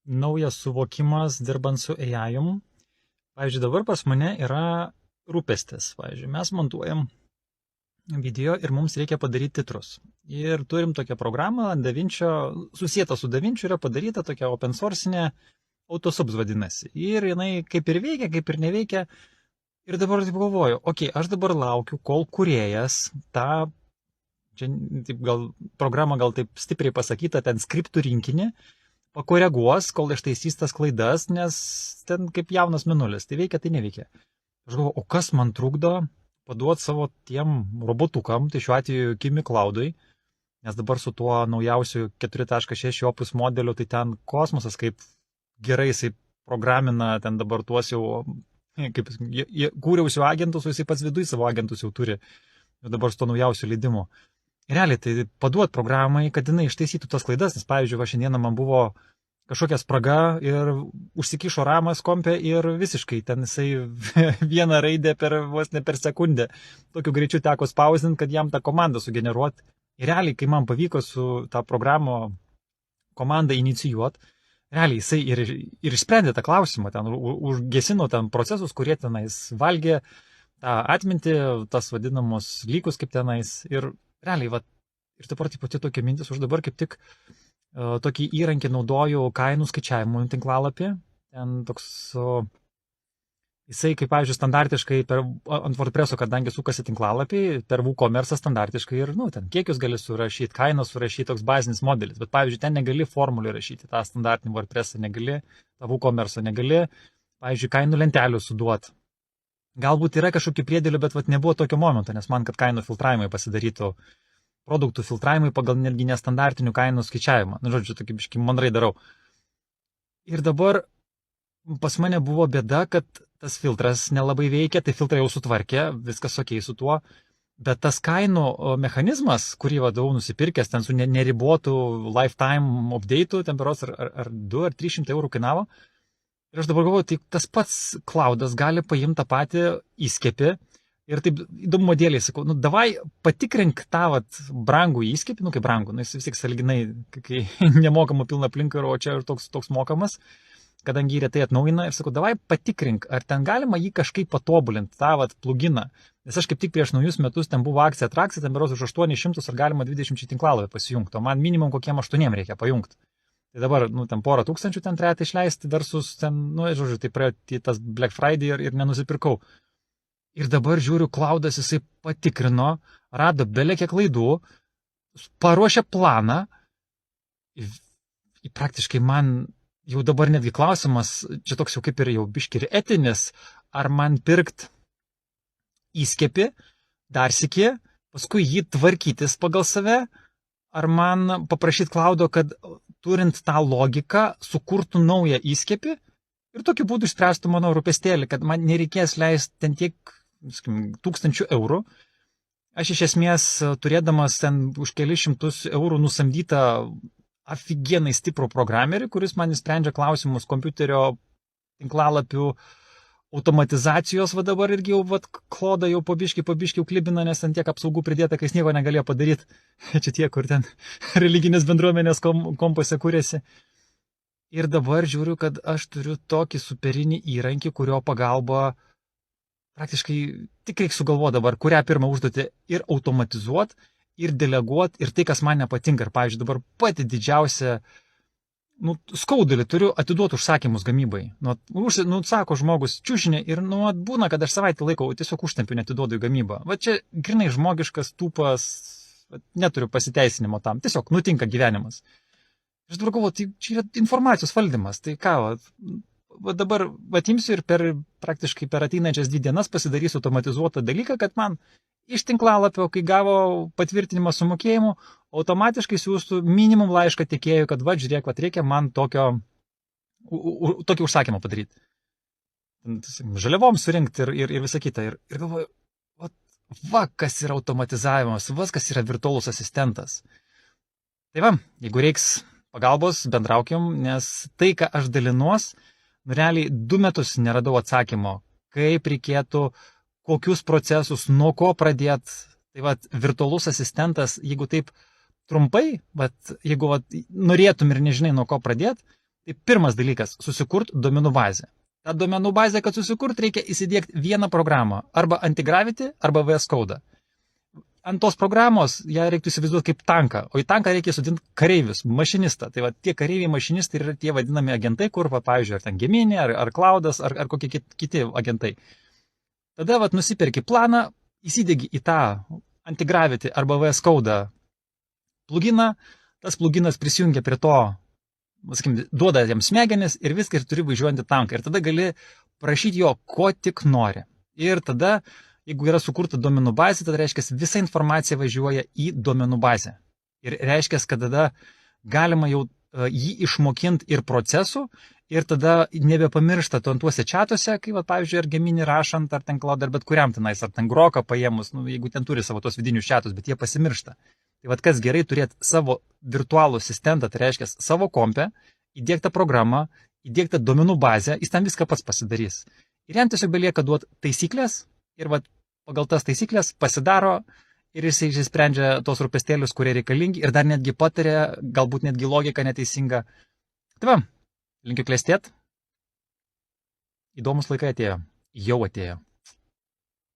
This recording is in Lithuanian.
naujas suvokimas dirbant su AI-um. Pavyzdžiui, dabar pas mane yra rūpestis. Pavyzdžiui, mes montuojam video ir mums reikia padaryti titrus. Ir turim tokią programą DaVinčio, susieta su DaVinčiu yra padaryta tokia open sourcinė Autosubs vadinasi. Ir jinai kaip ir veikia, kaip ir neveikia. Ir dabar taip galvoju, aš dabar laukiu, kol kūrėjas tą, čia taip gal programą gal taip stipriai pasakyta, ten skriptų rinkinį, pakoreguos, kol ištaisys tas klaidas, nes ten kaip jaunas minulis, tai veikia, tai neveikia. Aš galvoju, o kas man trukdo paduoti savo tiem robotukam, tai šiuo atveju Kimi Cloudui, nes dabar su tuo naujausiu 4.6 Opus modeliu, tai ten kosmosas, kaip gerai jisai programina, ten dabar tuos jau, kaip kūriausių agentus, o jisai pats viduje savo agentus jau turi, ir dabar su to naujausiu leidimu. Realiai, tai paduot programai, kad jinai ištaisytų tas klaidas, nes pavyzdžiui, šiandieną man buvo kažkokia spraga ir užsikišo ramas kompe ir visiškai ten jisai vieną raidę vos ne per sekundę. Tokiu greičiu teko spausdinti, kad jam tą komandą sugeneruoti. Ir realiai, kai man pavyko su tą programą komandą inicijuoti, realiai jisai ir išsprendė tą klausimą, ten užgesino ten procesus, kurie tenais valgė tą atmintį, tas vadinamus lygus kaip tenais. Ir realiai, ir dabar taip pat tokia mintis, aš dabar kaip tik tokį įrankį naudoju kainų skaičiavimų tinklalapį. Ten toks, jisai, kaip pavyzdžiui, standartiškai ant WordPresso, kadangi sukasi tinklalapį, per WooCommerce standartiškai ir, ten kiekius gali surašyti, kainos surašyti, toks bazinis modelis. Bet, pavyzdžiui, ten negali formulį rašyti, tą standartinį WordPressą negali, tą WooCommerce negali, pavyzdžiui, kainų lentelių suduoti. Galbūt yra kažkokių priedėlių, bet nebuvo tokio momento, nes man, kad kainų filtravimai pasidarytų, produktų filtravimai pagal netgi nestandartinių kainų skaičiavimą. Žodžiu, tokį biškį mandrai darau. Ir dabar pas mane buvo bėda, kad tas filtras nelabai veikia, tai filtrai jau sutvarkė, viskas okei su tuo, bet tas kainų mechanizmas, kurį vadovau nusipirkęs, ten su neribotu lifetime update'u, ten berods ar 2 ar 300 eurų kainavo. Ir aš dabar galvoju, tai tas pats Cloudas gali paimti tą patį įskiepį ir taip įdomumo dėliai sakau, davai patikrink tą brangų įskiepį, kaip brangų, jis vis tiek sąlyginai, kai nemokama pilna aplinka, o čia ir toks mokamas, kadangi jį retai atnaujina, ir sakau, davai patikrink, ar ten galima jį kažkaip patobulinti, tą pluginą, nes aš kaip tik prieš naujus metus, ten buvo akcija atrakcija, ten berods už 800, ar galima 20 tinklalapį pasijungti, o man minimum kokiem 8 reikia pajungti. Tai dabar, ten porą tūkstančių ten turėtų išleisti versus ten, žodžiu, tai praėjo tas Black Friday ir nenusipirkau. Ir dabar žiūriu, Cloudas jisai patikrino, rado belekiek klaidų, paruošė planą. Ir praktiškai man jau dabar netgi klausimas, čia toks jau kaip ir jau biški ir etinis, ar man pirkt įskiepį, dar sykį, paskui jį tvarkytis pagal save, ar man paprašyti Cloudo, kad turint tą logiką, sukurtų naują įskiepį ir tokiu būdu išspręstų mano rūpestėlį, kad man nereikės leisti ten tiek 1000 eurų. Aš iš esmės, turėdamas ten už kelius šimtus eurų nusamdytą aфиgenai stiprų programerį, kuris man sprendžia klausimus kompiuterio tinklalapių automatizacijos, dabar irgi jau klodą jau pabiškai jau klibina, nes ten tiek apsaugų pridėta, kai jis nieko negalėjo padaryti. Čia tie, kur ten religinės bendruomenės kompose kūrėsi. Ir dabar žiūriu, kad aš turiu tokį superinį įrankį, kurio pagalba praktiškai tik reikia sugalvoti dabar, kurią pirmą užduotį ir automatizuoti, ir deleguoti, ir tai, kas man nepatinka. Ir, pavyzdžiui, dabar pati didžiausia skaudulį turiu atiduoti užsakymus gamybai. Sako žmogus čiužinį ir būna, kad aš savaitę laiko tiesiog užtempiu, netiduodu į gamybą. Čia grinai žmogiškas tūpas, neturiu pasiteisinimo tam, tiesiog nutinka gyvenimas. Ir dabar galvoju, tai čia yra informacijos valdymas, tai ką, dabar imsiu ir praktiškai per ateinančias 2 dienas pasidarysiu automatizuotą dalyką, kad man iš tinklalapio, kai gavo patvirtinimą su mokėjimu, automatiškai siūstų minimum laišką tiekėjui, kad žiūrėk, reikia man tokį užsakymą padaryti. Žaliavom surinkti ir visą kitą. Ir galvoju, kas yra automatizavimas, kas yra virtualus asistentas. Tai jeigu reiks pagalbos, bendraukim, nes tai, ką aš dalinuos, realiai 2 metus neradau atsakymo, kaip reikėtų, kokius procesus, nuo ko pradėti. Tai virtualus asistentas, jeigu taip trumpai, jeigu norėtum ir nežinai, nuo ko pradėti, Tai pirmas dalykas – susikurt duomenų bazę. Ta duomenų bazė, kad susikurt, reikia įsidėkti vieną programą, arba Antigravity, arba VS Code. Ant tos programos ją reiktų įsivaizduoti kaip tanką, o į tanką reikia sudinti kareivius, mašinistą. Tai va, tie kareiviai mašinistai yra tie vadinami agentai, kur, va, pavyzdžiui, ar ten Gemini, ar Cloudas, ar kokie kiti agentai. Tada va, nusiperki planą, įsidėgi į tą Antigravity arba VS Code pluginą, tas pluginas prisijungia prie to, sakykim, duoda jam smegenis ir viską ir turi važiuojantį tanką. Ir tada gali prašyti jo, ko tik nori. Ir tada, jeigu yra sukurta duomenų bazė, tada reiškia, visa informacija važiuoja į duomenų bazę. Ir reiškia, kad tada galima jau jį išmokinti ir procesų, ir tada nebepamiršta to ant tuose čatuose, kai, va, pavyzdžiui, ar Gemini rašant, ar ten Cloud, ar bet kuriam tenais, ar ten Groką paėmus, jeigu ten turi savo tos vidinius čatus, bet jie pasimiršta. Tai vad, kas gerai turėti savo virtualų asistentą, tai reiškia savo kompę, įdėktą programą, įdėktą duomenų bazę, jis ten viską pats pasidarys. Ir jam tiesiog belieka duoti taisyklės ir vad, pagal tas taisyklės pasidaro ir jis išsprendžia tos rūpestėlius, kurie reikalingi ir dar netgi pataria, galbūt netgi logika neteisinga. Tai va, linkiu klestėt. Įdomus laikai atėjo. Jau atėjo.